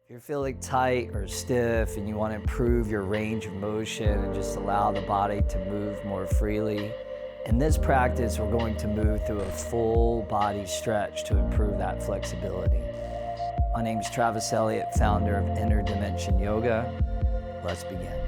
If you're feeling tight or stiff and you want to improve your range of motion and just allow the body to move more freely, in this practice we're going to move through a full body stretch to improve that flexibility. My name is Travis Eliot, founder of Inner Dimension Yoga. Let's begin.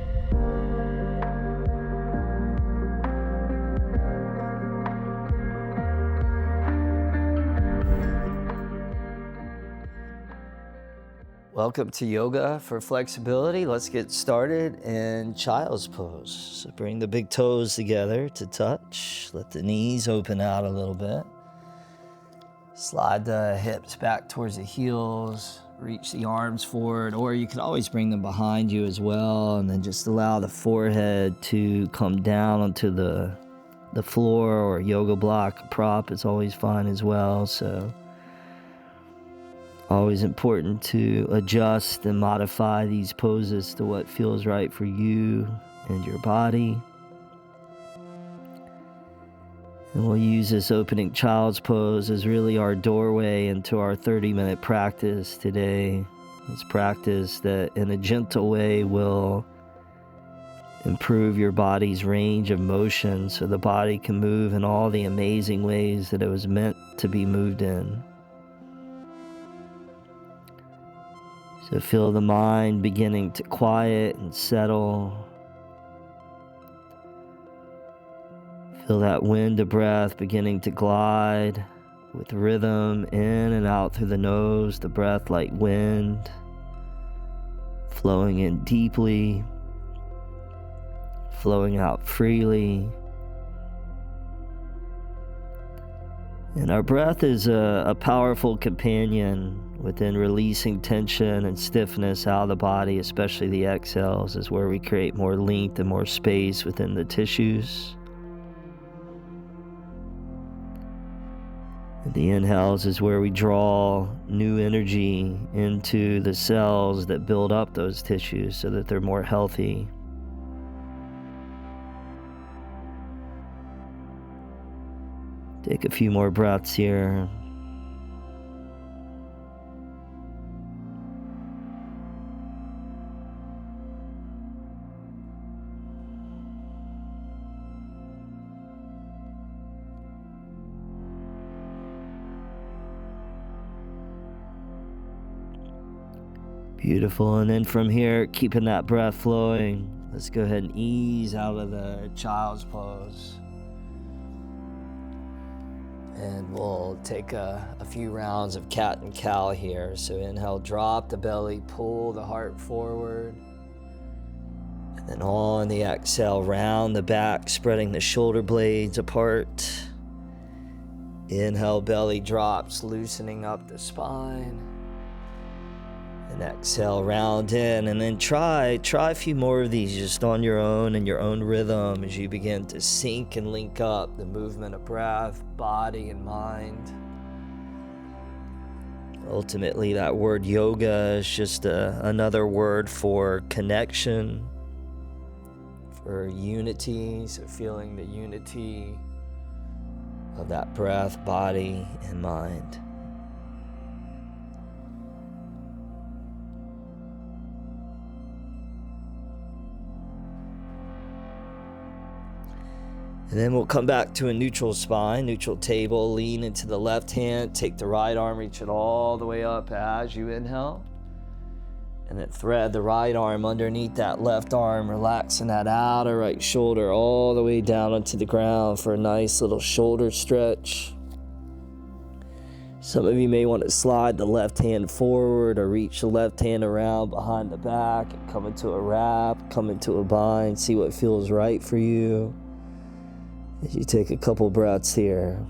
Welcome to Yoga for Flexibility. Let's get started in Child's Pose. So bring the big toes together to touch. Let the knees open out a little bit. Slide the hips back towards the heels. Reach the arms forward, or you can always bring them behind you as well, and then just allow the forehead to come down onto the floor or yoga block prop is always fine as well. So always important to adjust and modify these poses to what feels right for you and your body. And we'll use this opening child's pose as really our doorway into our 30-minute practice today. This practice that in a gentle way will improve your body's range of motion so the body can move in all the amazing ways that it was meant to be moved in. So feel the mind beginning to quiet and settle. Feel that wind of breath beginning to glide with rhythm in and out through the nose, the breath like wind, flowing in deeply, flowing out freely. And our breath is a powerful companion within releasing tension and stiffness out of the body, especially the exhales, is where we create more length and more space within the tissues. And the inhales is where we draw new energy into the cells that build up those tissues so that they're more healthy. Take a few more breaths here. Beautiful. And then from here, keeping that breath flowing, let's go ahead and ease out of the child's pose. And we'll take a few rounds of cat and cow here. So inhale, drop the belly, pull the heart forward. And then on the exhale, round the back, spreading the shoulder blades apart. Inhale, belly drops, loosening up the spine. And exhale, round in, and then try a few more of these just on your own and your own rhythm as you begin to sync and link up the movement of breath, body, and mind. Ultimately, that word yoga is just another word for connection, for unity, so feeling the unity of that breath, body, and mind. And then we'll come back to a neutral spine, neutral table, lean into the left hand, take the right arm, reach it all the way up as you inhale. And then thread the right arm underneath that left arm, relaxing that outer right shoulder all the way down onto the ground for a nice little shoulder stretch. Some of you may want to slide the left hand forward or reach the left hand around behind the back and come into a wrap, come into a bind, see what feels right for you. As you take a couple breaths here.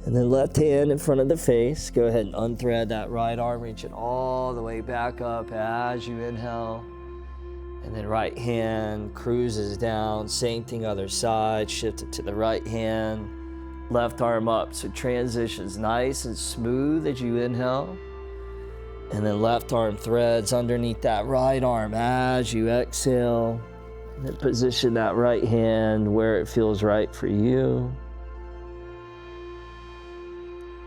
And then left hand in front of the face. Go ahead and unthread that right arm, reach it all the way back up as you inhale. And then right hand cruises down, same thing other side, shift it to the right hand. Left arm up, so transitions nice and smooth as you inhale. And then left arm threads underneath that right arm as you exhale. And then position that right hand where it feels right for you.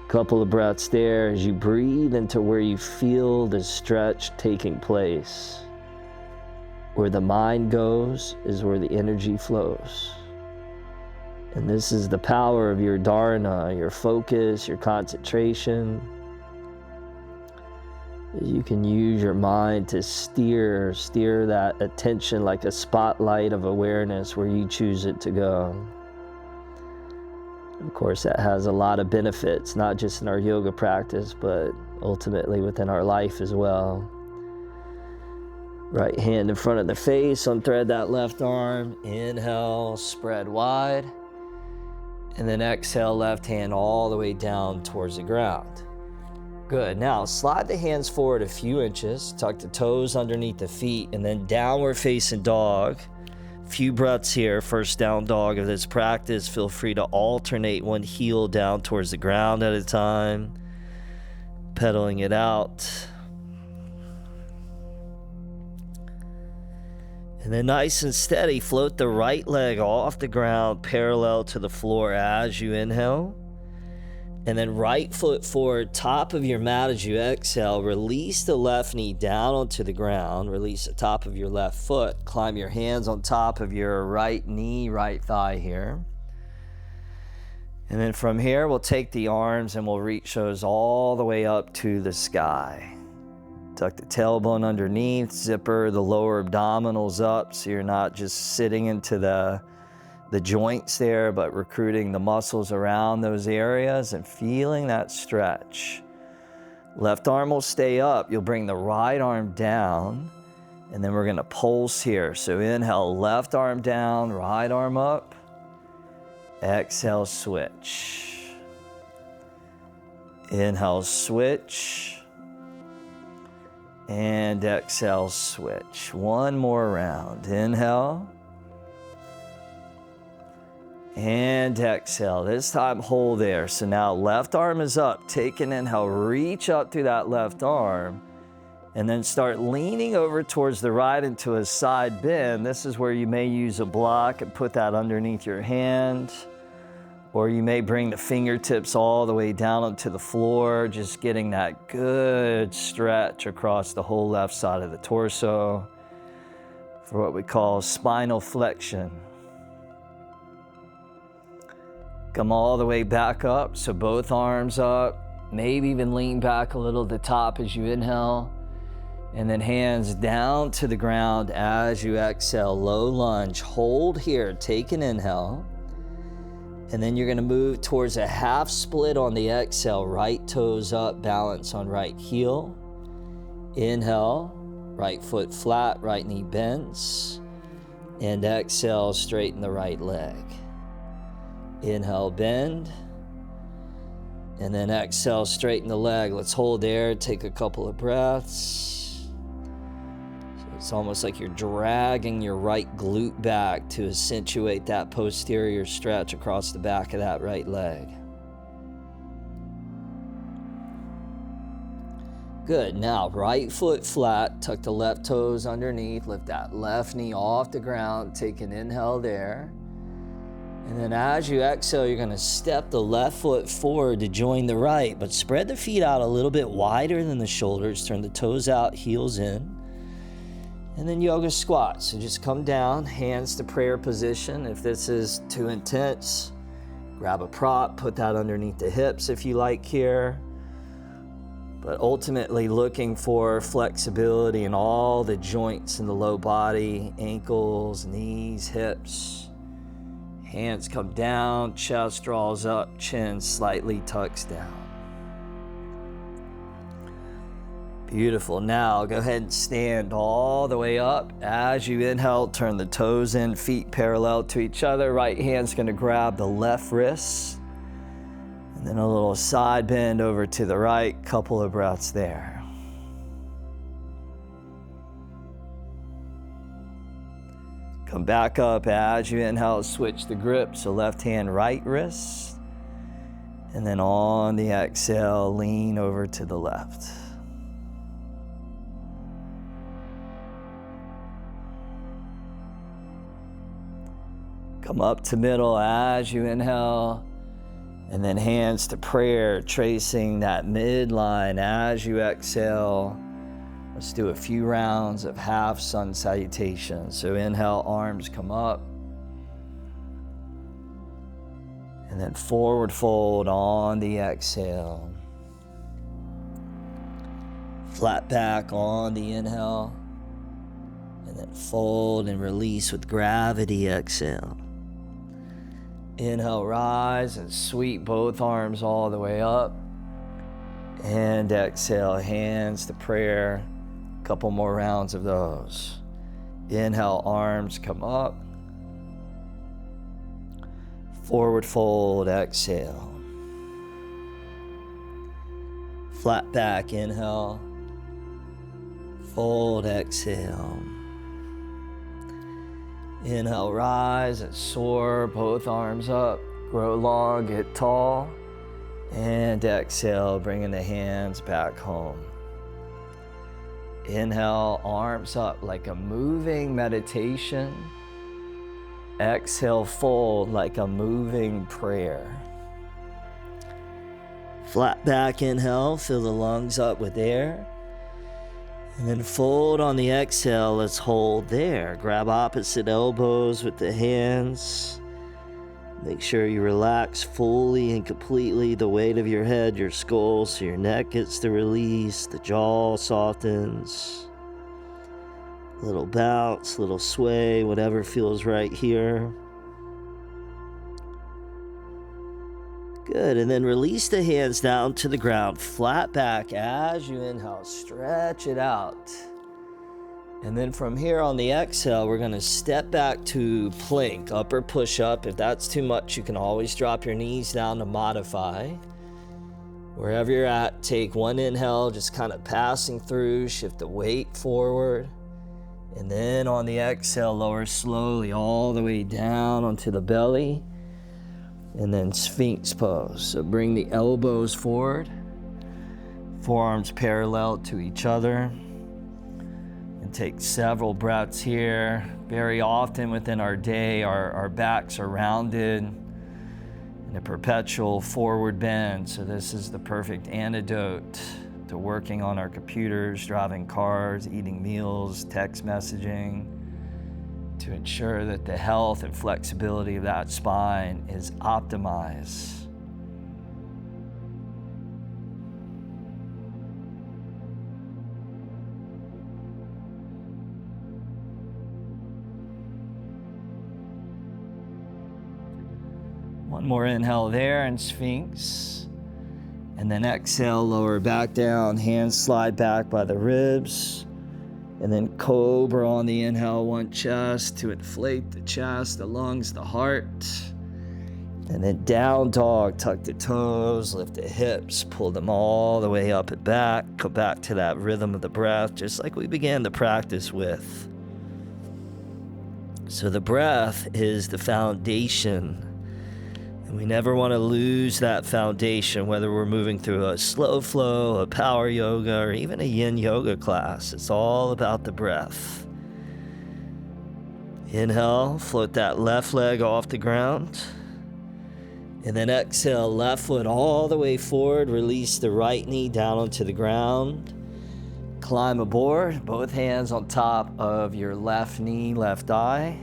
Couple of breaths there as you breathe into where you feel the stretch taking place. Where the mind goes is where the energy flows. And this is the power of your dharana, your focus, your concentration. You can use your mind to steer that attention like a spotlight of awareness where you choose it to go. Of course, that has a lot of benefits, not just in our yoga practice, but ultimately within our life as well. Right hand in front of the face, unthread that left arm. Inhale, spread wide. And then exhale, left hand all the way down towards the ground. Good. Now, slide the hands forward a few inches, tuck the toes underneath the feet, and then downward facing dog. Few breaths here. First down dog of this practice. Feel free to alternate one heel down towards the ground at a time, pedaling it out. And then nice and steady, float the right leg off the ground parallel to the floor as you inhale. And then right foot forward, top of your mat as you exhale. Release the left knee down onto the ground. Release the top of your left foot. Climb your hands on top of your right knee, right thigh here. And then from here, we'll take the arms and we'll reach those all the way up to the sky. Tuck the tailbone underneath, zipper the lower abdominals up so you're not just sitting into the joints there, but recruiting the muscles around those areas and feeling that stretch. Left arm will stay up. You'll bring the right arm down, and then we're gonna pulse here. So inhale, left arm down, right arm up. Exhale, switch. Inhale, switch. And exhale, switch. One more round. Inhale. And exhale. This time hold there. So now left arm is up. Take an inhale, reach up through that left arm, and then start leaning over towards the right into a side bend. This is where you may use a block and put that underneath your hand, or you may bring the fingertips all the way down onto the floor, just getting that good stretch across the whole left side of the torso for what we call spinal flexion. Come all the way back up, so both arms up, maybe even lean back a little to the top as you inhale, and then hands down to the ground as you exhale, low lunge. Hold here, take an inhale, and then you're gonna move towards a half split on the exhale, right toes up, balance on right heel. Inhale, right foot flat, right knee bends, and exhale, straighten the right leg. Inhale, bend, and then exhale, straighten the leg. Let's hold there, take a couple of breaths. So it's almost like you're dragging your right glute back to accentuate that posterior stretch across the back of that right leg. Good. Now, right foot flat, tuck the left toes underneath, lift that left knee off the ground, take an inhale there. And then as you exhale, you're gonna step the left foot forward to join the right, but spread the feet out a little bit wider than the shoulders, turn the toes out, heels in. And then yoga squat. So just come down, hands to prayer position. If this is too intense, grab a prop, put that underneath the hips if you like here. But ultimately looking for flexibility in all the joints in the low body, ankles, knees, hips. Hands come down, chest draws up, chin slightly tucks down. Beautiful. Now go ahead and stand all the way up. As you inhale, turn the toes in, feet parallel to each other. Right hand's gonna grab the left wrist. And then a little side bend over to the right, couple of breaths there. Come back up as you inhale, switch the grip. So left hand, right wrist. And then on the exhale, lean over to the left. Come up to middle as you inhale, and then hands to prayer, tracing that midline as you exhale. Let's do a few rounds of half sun salutation. So inhale, arms come up, and then forward fold on the exhale. Flat back on the inhale, and then fold and release with gravity, exhale. Inhale, rise and sweep both arms all the way up. And exhale, hands to prayer. A couple more rounds of those. Inhale, arms come up. Forward fold, exhale. Flat back, inhale. Fold, exhale. Inhale, rise and soar, both arms up, grow long, get tall. And exhale, bringing the hands back home. Inhale, arms up like a moving meditation. Exhale, fold like a moving prayer. Flat back, inhale, fill the lungs up with air. And then fold on the exhale, let's hold there. Grab opposite elbows with the hands. Make sure you relax fully and completely the weight of your head, your skull, so your neck gets to release, the jaw softens. Little bounce, little sway, whatever feels right here. Good, and then release the hands down to the ground, flat back as you inhale, stretch it out. And then from here on the exhale, we're gonna step back to plank, upper push-up. If that's too much, you can always drop your knees down to modify. Wherever you're at, take one inhale, just kind of passing through, shift the weight forward. And then on the exhale, lower slowly all the way down onto the belly. And then sphinx pose. So bring the elbows forward, forearms parallel to each other. And take several breaths here. Very often within our day, our backs are rounded in a perpetual forward bend. So this is the perfect antidote to working on our computers, driving cars, eating meals, text messaging, to ensure that the health and flexibility of that spine is optimized. One more inhale there in sphinx. And then exhale, lower back down, hands slide back by the ribs. And then cobra on the inhale, one chest to inflate the chest, the lungs, the heart. And then down dog, tuck the toes, lift the hips, pull them all the way up and back. Go back to that rhythm of the breath, just like we began the practice with. So the breath is the foundation. And we never want to lose that foundation, whether we're moving through a slow flow, a power yoga, or even a yin yoga class. It's all about the breath. Inhale, float that left leg off the ground. And then exhale, left foot all the way forward. Release the right knee down onto the ground. Climb aboard, both hands on top of your left knee, left thigh.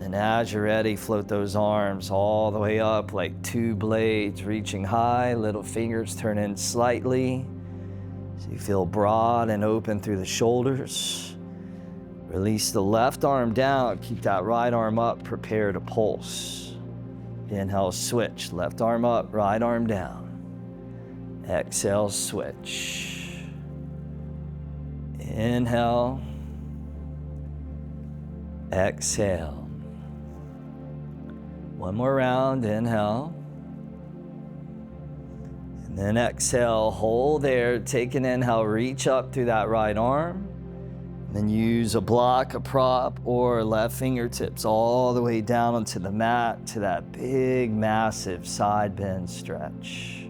And as you're ready, float those arms all the way up like two blades reaching high, little fingers turn in slightly. So you feel broad and open through the shoulders. Release the left arm down, keep that right arm up, prepare to pulse. Inhale, switch, left arm up, right arm down. Exhale, switch. Inhale. Exhale. One more round, inhale. And then exhale, hold there, take an inhale, reach up through that right arm. And then use a block, a prop, or left fingertips all the way down onto the mat to that big, massive side bend stretch.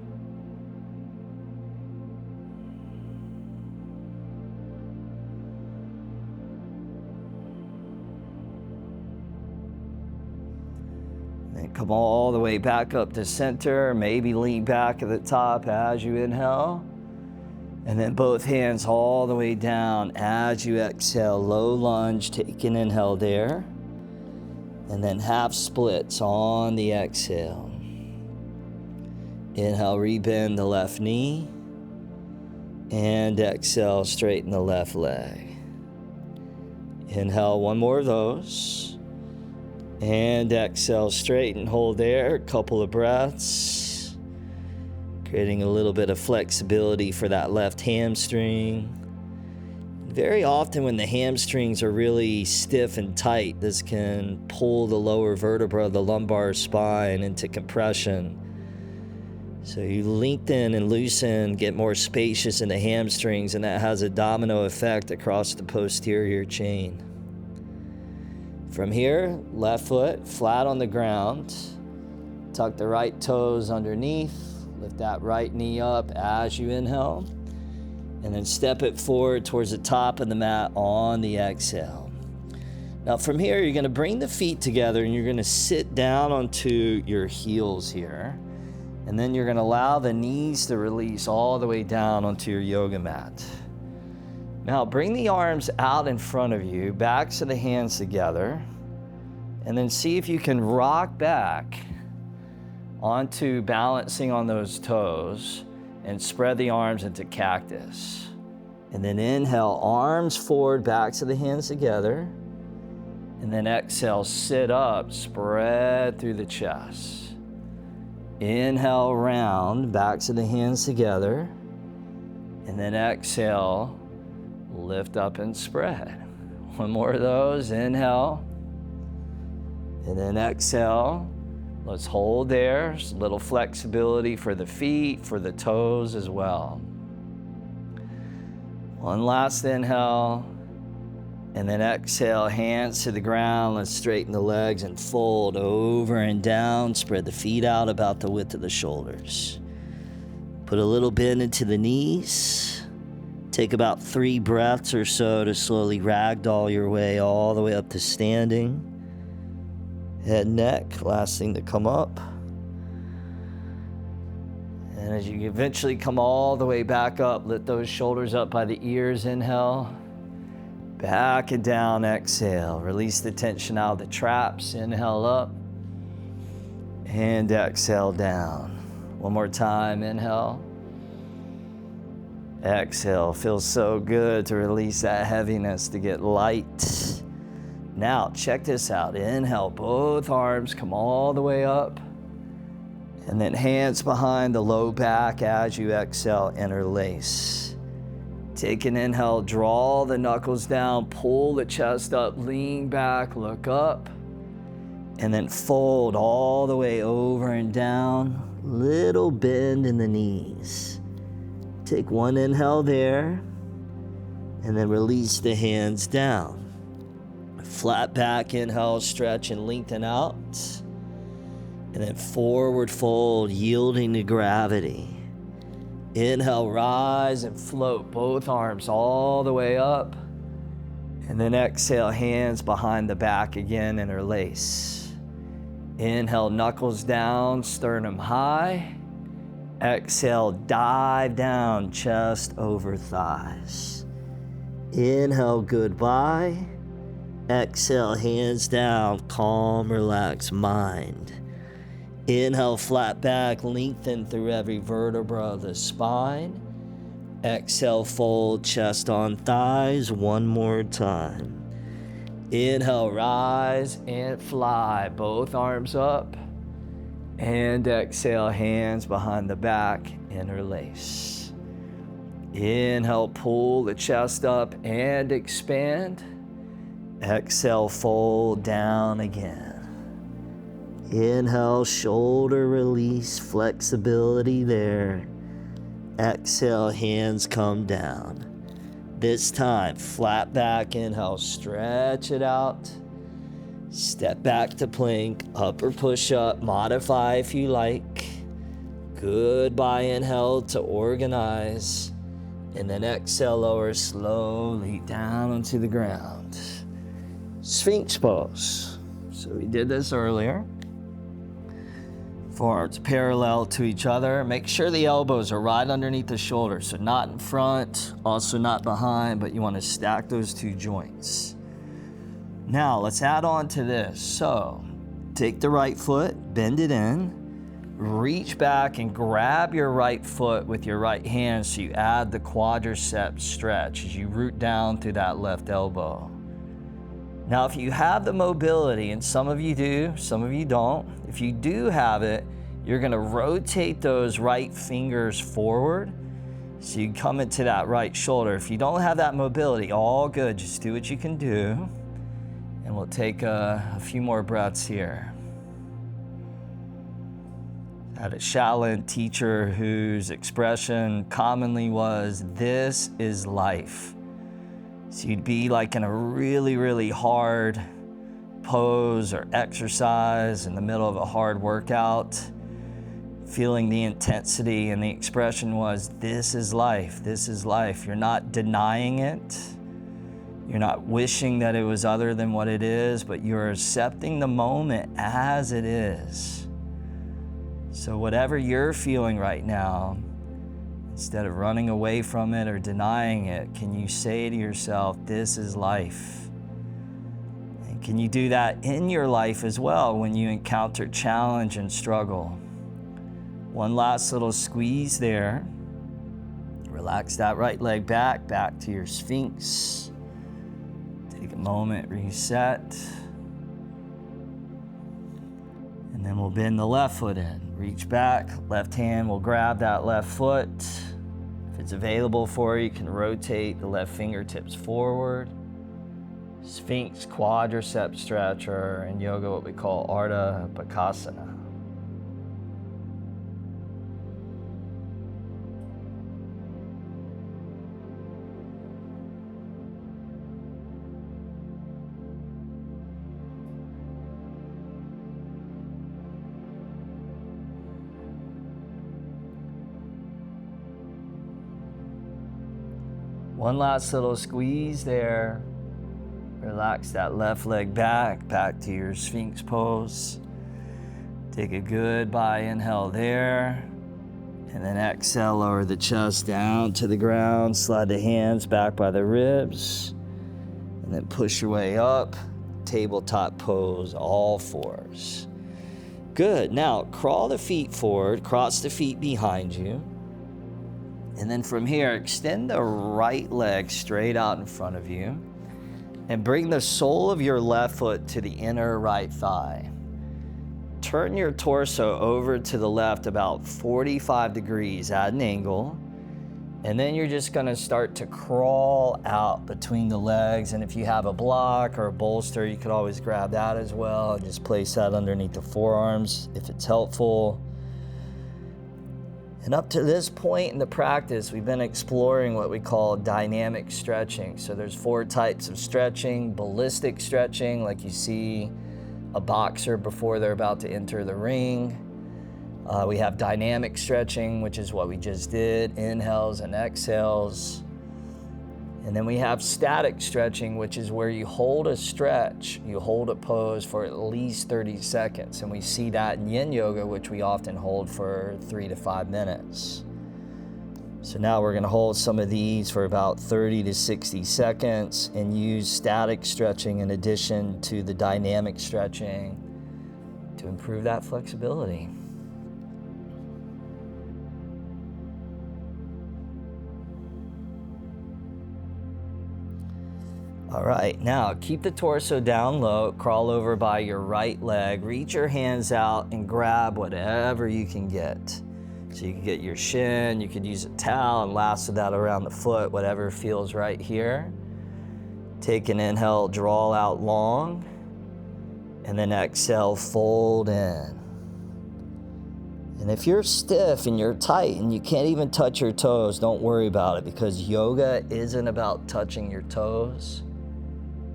And come all the way back up to center. Maybe lean back at the top as you inhale. And then both hands all the way down as you exhale. Low lunge, take an inhale there. And then half splits on the exhale. Inhale, rebend the left knee. And exhale, straighten the left leg. Inhale, one more of those. And exhale, straighten, hold there, a couple of breaths. Creating a little bit of flexibility for that left hamstring. Very often when the hamstrings are really stiff and tight, this can pull the lower vertebra, the lumbar spine, into compression. So you lengthen and loosen, get more spacious in the hamstrings, and that has a domino effect across the posterior chain. From here, left foot flat on the ground. Tuck the right toes underneath. Lift that right knee up as you inhale. And then step it forward towards the top of the mat on the exhale. Now from here, you're going to bring the feet together and you're going to sit down onto your heels here. And then you're going to allow the knees to release all the way down onto your yoga mat. Now bring the arms out in front of you, backs of the hands together, and then see if you can rock back onto balancing on those toes and spread the arms into cactus. And then inhale, arms forward, backs of the hands together. And then exhale, sit up, spread through the chest. Inhale, round, backs of the hands together. And then exhale, lift up and spread. One more of those, inhale. And then exhale. Let's hold there. Just a little flexibility for the feet, for the toes as well. One last inhale. And then exhale, hands to the ground. Let's straighten the legs and fold over and down. Spread the feet out about the width of the shoulders. Put a little bend into the knees. Take about 3 breaths or so to slowly ragdoll your way all the way up to standing. Head, neck, last thing to come up. And as you eventually come all the way back up, lift those shoulders up by the ears, inhale. Back and down, exhale. Release the tension out of the traps, inhale up. And exhale down. One more time, inhale. Exhale, feels so good to release that heaviness, to get light. Now, check this out. Inhale, both arms come all the way up. And then hands behind the low back as you exhale, interlace. Take an inhale, draw the knuckles down, pull the chest up, lean back, look up. And then fold all the way over and down. Little bend in the knees. Take one inhale there. And then release the hands down. Flat back, inhale, stretch and lengthen out. And then forward fold, yielding to gravity. Inhale, rise and float both arms all the way up. And then exhale, hands behind the back again, interlace. Inhale, knuckles down, sternum high. Exhale, dive down, chest over thighs. Inhale, goodbye. Exhale, hands down, calm, relaxed mind. Inhale, flat back, lengthen through every vertebra of the spine. Exhale, fold, chest on thighs, one more time. Inhale, rise and fly, both arms up. And exhale, hands behind the back, interlace. Inhale, pull the chest up and expand. Exhale, fold down again. Inhale, shoulder release, flexibility there. Exhale, hands come down. This time, flat back, inhale, stretch it out. Step back to plank, up or push up, modify if you like. Goodbye, inhale to organize. And then exhale, lower slowly down onto the ground. Sphinx pose. So we did this earlier. Forearms parallel to each other. Make sure the elbows are right underneath the shoulders, so not in front, also not behind, but you want to stack those two joints. Now let's add on to this. So take the right foot, bend it in, reach back and grab your right foot with your right hand so you add the quadriceps stretch as you root down through that left elbow. Now, if you have the mobility, and some of you do, some of you don't, if you do have it, you're gonna rotate those right fingers forward so you come into that right shoulder. If you don't have that mobility, all good, just do what you can do. And we'll take a few more breaths here. I had a Shaolin teacher whose expression commonly was, "This is life." So you'd be like in a really, really hard pose or exercise in the middle of a hard workout, feeling the intensity, and the expression was, "This is life, this is life." You're not denying it. You're not wishing that it was other than what it is, but you're accepting the moment as it is. So whatever you're feeling right now, instead of running away from it or denying it, can you say to yourself, "This is life"? And can you do that in your life as well when you encounter challenge and struggle? One last little squeeze there. Relax that right leg back to your sphinx. Take a moment, reset. And then we'll bend the left foot in. Reach back, left hand will grab that left foot. If it's available for you, you can rotate the left fingertips forward. Sphinx quadricep stretch, or in yoga what we call Ardha Bakasana. One last little squeeze there. Relax that left leg back to your Sphinx pose. Take a goodbye inhale there. And then exhale, lower the chest down to the ground. Slide the hands back by the ribs. And then push your way up. Tabletop pose, all fours. Good. Now, crawl the feet forward. Cross the feet behind you. And then from here, extend the right leg straight out in front of you and bring the sole of your left foot to the inner right thigh. Turn your torso over to the left about 45 degrees at an angle. And then you're just gonna start to crawl out between the legs. And if you have a block or a bolster, you could always grab that as well. And just place that underneath the forearms if it's helpful. And up to this point in the practice, we've been exploring what we call dynamic stretching. So there's 4 types of stretching: ballistic stretching, like you see a boxer before they're about to enter the ring. We have dynamic stretching, which is what we just did, inhales and exhales. And then we have static stretching, which is where you hold a stretch, you hold a pose for at least 30 seconds. And we see that in yin yoga, which we often hold for 3 to 5 minutes. So now we're gonna hold some of these for about 30 to 60 seconds and use static stretching in addition to the dynamic stretching to improve that flexibility. All right, now keep the torso down low, crawl over by your right leg, reach your hands out and grab whatever you can get. So you can get your shin, you could use a towel and lasso that around the foot, whatever feels right here. Take an inhale, draw out long, and then exhale, fold in. And if you're stiff and you're tight and you can't even touch your toes, don't worry about it, because yoga isn't about touching your toes.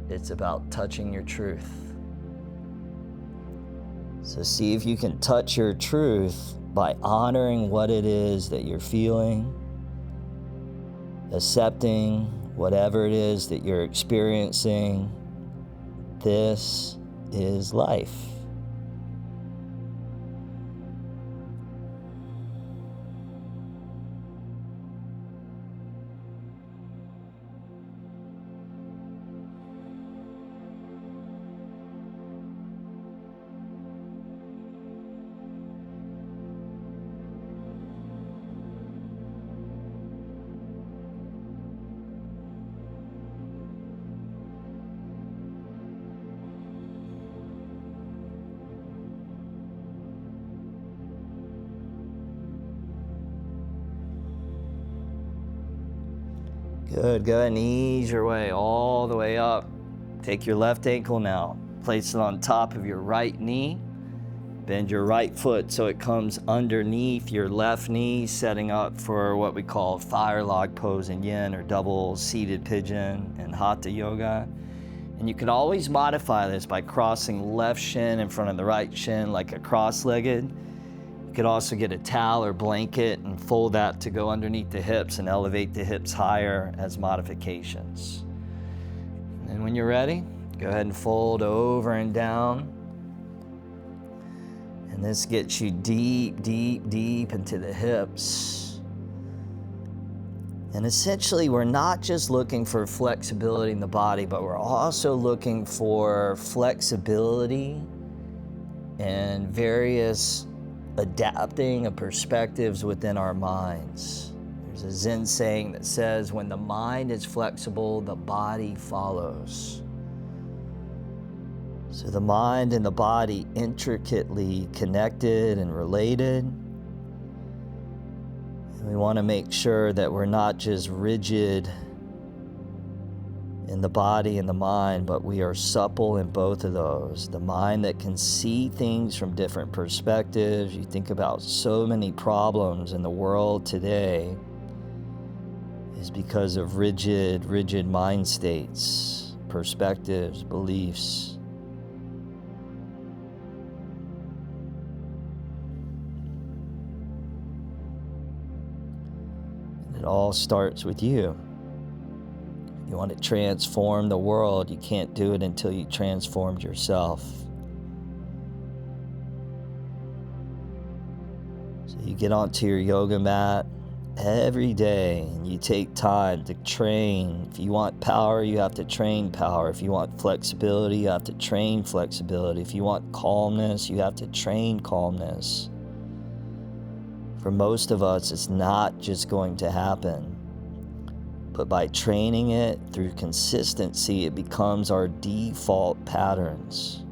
It's about touching your truth. So see if you can touch your truth by honoring what it is that you're feeling, accepting whatever it is that you're experiencing. This is life. Good, go ahead and ease your way all the way up. Take your left ankle now, place it on top of your right knee. Bend your right foot so it comes underneath your left knee, setting up for what we call fire log pose in yin, or double seated pigeon in hatha yoga. And you can always modify this by crossing left shin in front of the right shin like a cross-legged. You could also get a towel or blanket and fold that to go underneath the hips and elevate the hips higher as modifications. And when you're ready, go ahead and fold over and down. And this gets you deep, deep, deep into the hips. And essentially, we're not just looking for flexibility in the body, but we're also looking for flexibility and various adapting of perspectives within our minds. There's a Zen saying that says, when the mind is flexible, the body follows. So the mind and the body intricately connected and related. And we want to make sure that we're not just rigid in the body and the mind, but we are supple in both of those. The mind that can see things from different perspectives. You think about so many problems in the world today is because of rigid mind states, perspectives, beliefs. It all starts with you. You want to transform the world, you can't do it until you transformed yourself. So you get onto your yoga mat every day and you take time to train. If you want power, you have to train power. If you want flexibility, you have to train flexibility. If you want calmness, you have to train calmness. For most of us, it's not just going to happen. But by training it through consistency, it becomes our default patterns.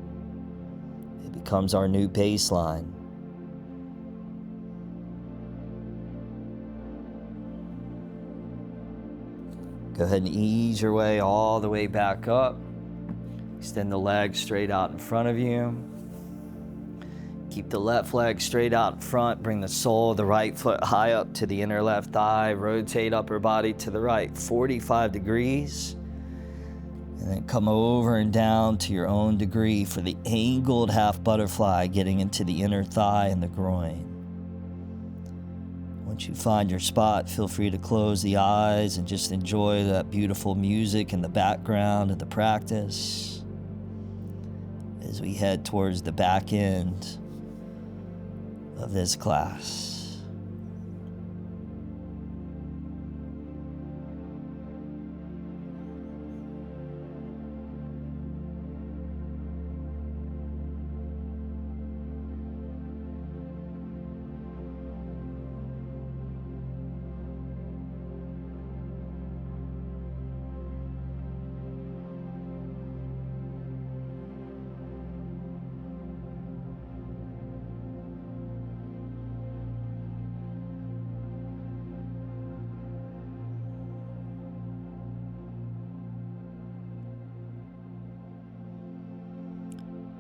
It becomes our new baseline. Go ahead and ease your way all the way back up. Extend the legs straight out in front of you. Keep the left leg straight out in front. Bring the sole of the right foot high up to the inner left thigh. Rotate upper body to the right 45 degrees. And then come over and down to your own degree for the angled half butterfly, getting into the inner thigh and the groin. Once you find your spot, feel free to close the eyes and just enjoy that beautiful music in the background of the practice as we head towards the back end of this class.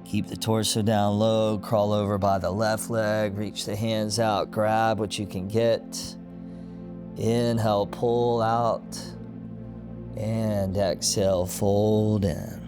Keep the torso down low, crawl over by the left leg, reach the hands out, grab what you can get. Inhale, pull out, and exhale, fold in.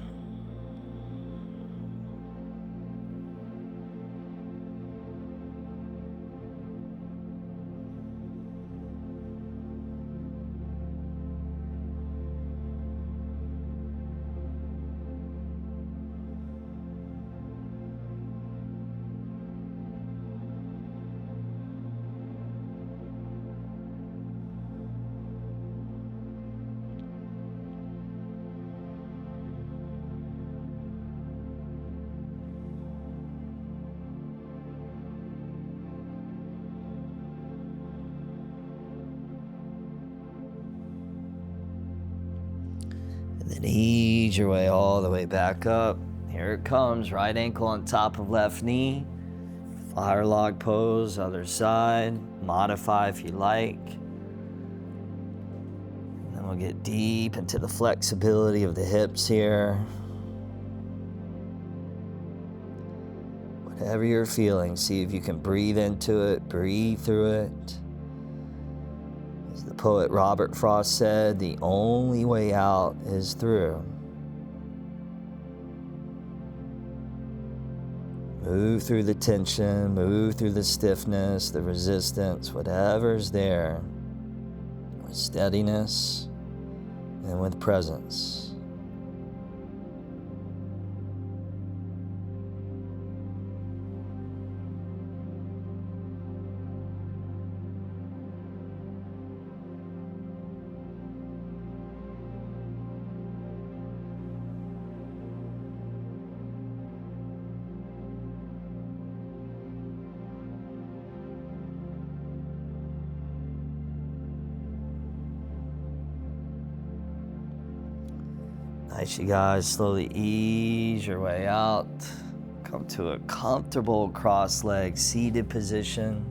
Then ease your way all the way back up. Here it comes, right ankle on top of left knee. Fire log pose, other side. Modify if you like. And then We'll get deep into the flexibility of the hips here. Whatever you're feeling, see if you can breathe into it, breathe through it. As the poet Robert Frost said, the only way out is through. Move through the tension, move through the stiffness, the resistance, whatever's there, with steadiness and with presence. Nice, you guys. Slowly ease your way out. Come to a comfortable cross-legged seated position.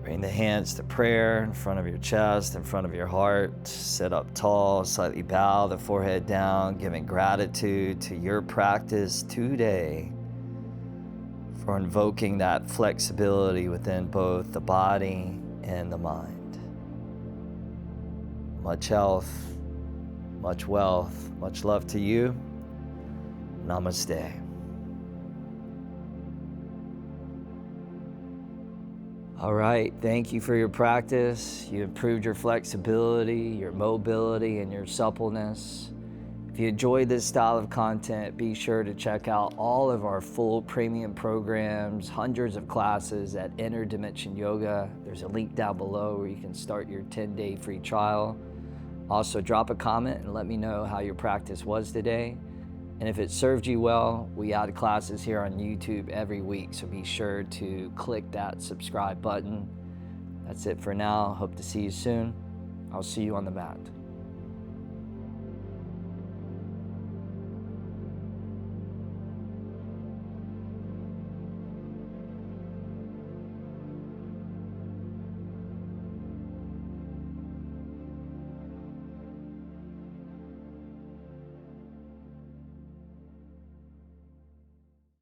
Bring the hands to prayer in front of your chest, in front of your heart. Sit up tall, slightly bow the forehead down, giving gratitude to your practice today for invoking that flexibility within both the body and the mind. Much health, much wealth, much love to you. Namaste. All right, thank you for your practice. You improved your flexibility, your mobility, and your suppleness. If you enjoyed this style of content, be sure to check out all of our full premium programs, hundreds of classes at Inner Dimension Yoga. There's a link down below where you can start your 10-day free trial. Also, drop a comment and let me know how your practice was today. And if it served you well, we add classes here on YouTube every week, so be sure to click that subscribe button. That's it for now. Hope to see you soon. I'll see you on the mat.